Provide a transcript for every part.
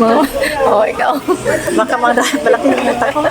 Mo, ikaw. Baka malaki yung mata ko.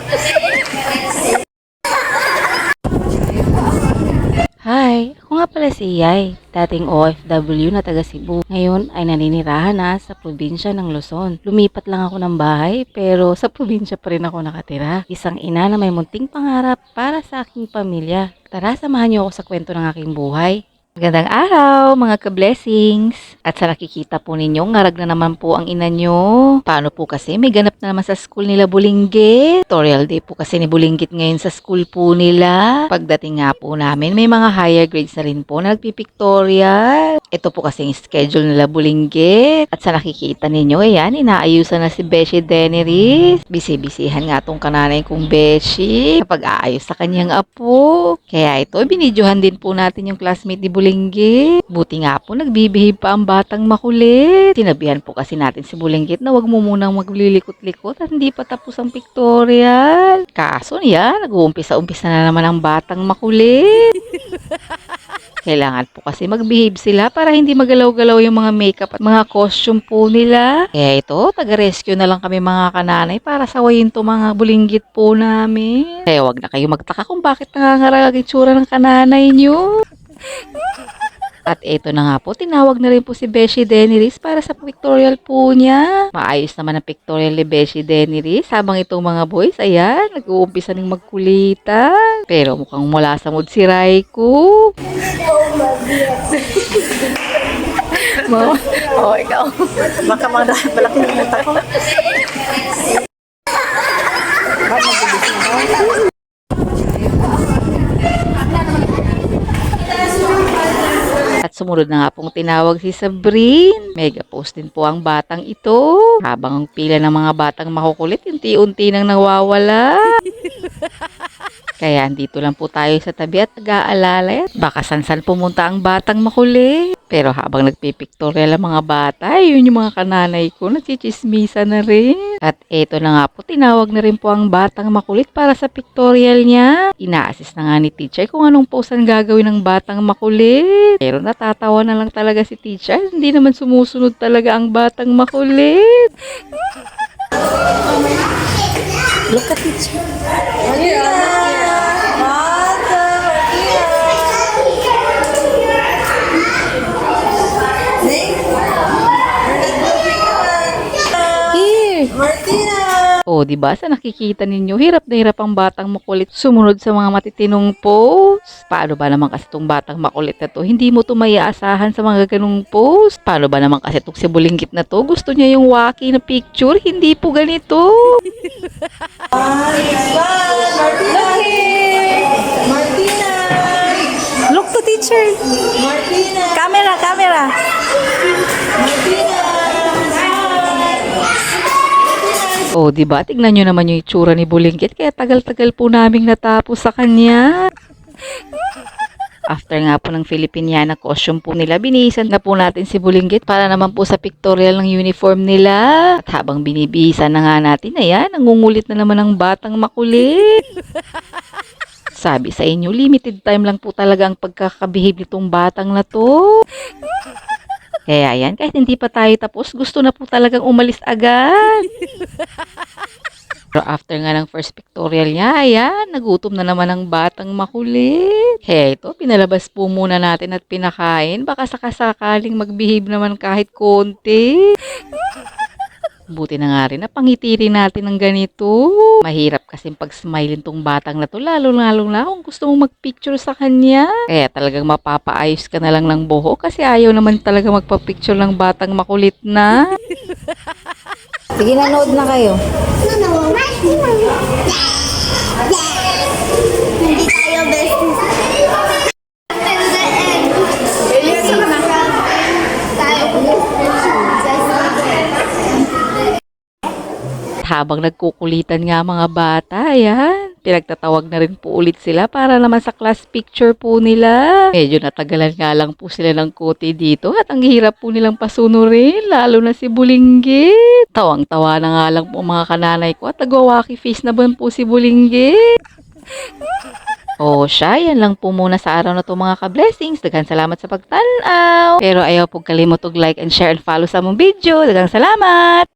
Hi, ako nga pala si Yay, dating OFW na taga Cebu. Ngayon ay naninirahan na sa probinsya ng Luzon. Lumipat lang ako ng bahay pero sa probinsya pa rin ako nakatira. Isang ina na may munting pangarap para sa aking pamilya. Tara, samahan niyo ako sa kwento ng aking buhay. Magandang araw mga ka-blessings! At sa nakikita po ninyo, ngarag na naman po ang ina nyo. Paano po kasi? May ganap na naman sa school nila Bulinggit. Tutorial day po kasi ni Bulinggit ngayon sa school po nila. Pagdating nga po namin, may mga higher grades na rin po na nagpipictorial. Ito po kasi yung schedule nila Bulinggit. At sa nakikita ninyo, ayan, inaayusan na si Beshi Deneris. Bisi-bisihan nga tong kananay kong Beshi kapag aayos sa kanyang apo. Kaya ito, binidyohan din po natin yung classmate ni Bulinggit. Buti nga po, nagbibihib pa ang batang makulit. Sinabihan po kasi natin si Bulinggit na wag mo munang maglilikot-likot at hindi pa tapos ang pictorial. Kaso niya, nag-uumpisa-umpisa na naman ang batang makulit. Kailangan po kasi mag-behave sila para hindi magalaw-galaw yung mga makeup at mga costume po nila. Kaya ito, taga-rescue na lang kami mga kananay para sawayin to mga Bulinggit po namin. Kaya wag na kayo magtaka kung bakit nangangarag ang itsura ng kananay nyo. At eto na nga po, tinawag na rin po si Beshi Deneris para sa pictorial po niya. Maayos naman ang pictorial ni Beshi Deneris habang itong mga boys, ayan, nag-uumpisa ng magkulitan. Pero mukhang mula sa mood si Raiko. Mo, ikaw. Baka malaki yung mata ko. At sumunod na nga pong tinawag si Sabrine. Mega post din po ang batang ito. Habang ang pila ng mga batang makukulit, unti-unti nang nawawala. Kaya andito lang po tayo sa tabi at nag-aalala. Baka san-san pumunta ang batang makulit. Pero habang nagpipictorial ang mga bata, yun yung mga kananay ko, nagsichismisa na rin. At eto na nga po, tinawag na rin po ang batang makulit para sa pictorial niya. Ina-assist na nga ni teacher kung anong pose ang gagawin ng batang makulit. Pero natatawa na lang talaga si teacher, hindi naman sumusunod talaga ang batang makulit. Look at teacher. O, di ba? Sa nakikita ninyo, hirap na hirap ang batang makulit sumunod sa mga matitinong pose. Paano ba naman kasi itong batang makulit na to? Hindi mo to maiaasahan sa mga ganung pose. Paano ba naman kasi itong si Bulinggit na to? Gusto niya yung wacky na picture, hindi po ganito. Look to teacher. Camera. O, di ba? Tignan nyo naman yung itsura ni Bulinggit. Kaya tagal-tagal po naming natapos sa kanya. After nga po ng Filipiniana costume po nila, binihisan na po natin si Bulinggit para naman po sa pictorial ng uniform nila. At habang binibihisan na nga natin, ayan, nangungulit na naman ang batang makulit. Sabi sa inyo, limited time lang po talaga ang pagkakabihib nitong batang na to. Kaya yan, kahit hindi pa tayo tapos, gusto na po talagang umalis agad. Pero after nga ng first pictorial niya, ayan, nagutom na naman ang batang makulit. Kaya ito, pinalabas po muna natin at pinakain. Baka sakasakaling mag-behave naman kahit konti. Buti na nga rin, napangiti rin natin ng ganito. Mahirap kasing pag-smile tong batang na to, lalo-lalo na kung gusto mong mag-picture sa kanya. Kaya talagang mapapaayos ka na lang ng buhok kasi ayaw naman talaga magpa-picture ng batang makulit na. Sige, nanood na kayo. Hindi tayo besties. Habang nagkukulitan nga mga bata, ayan, pinagtatawag na rin po ulit sila para naman sa class picture po nila. Medyo natagalan nga lang po sila ng kote dito at ang hirap po nilang pasunurin, lalo na si Bulinggit. Tawang-tawa na nga lang po mga kananay ko at nagwawaki face na ba po si Bulinggit. O siya, yan lang po muna sa araw na to mga ka-blessings. Daghang salamat sa pagtanaw. Pero ayaw po kalimot og like and share and follow sa mong video. Daghang salamat!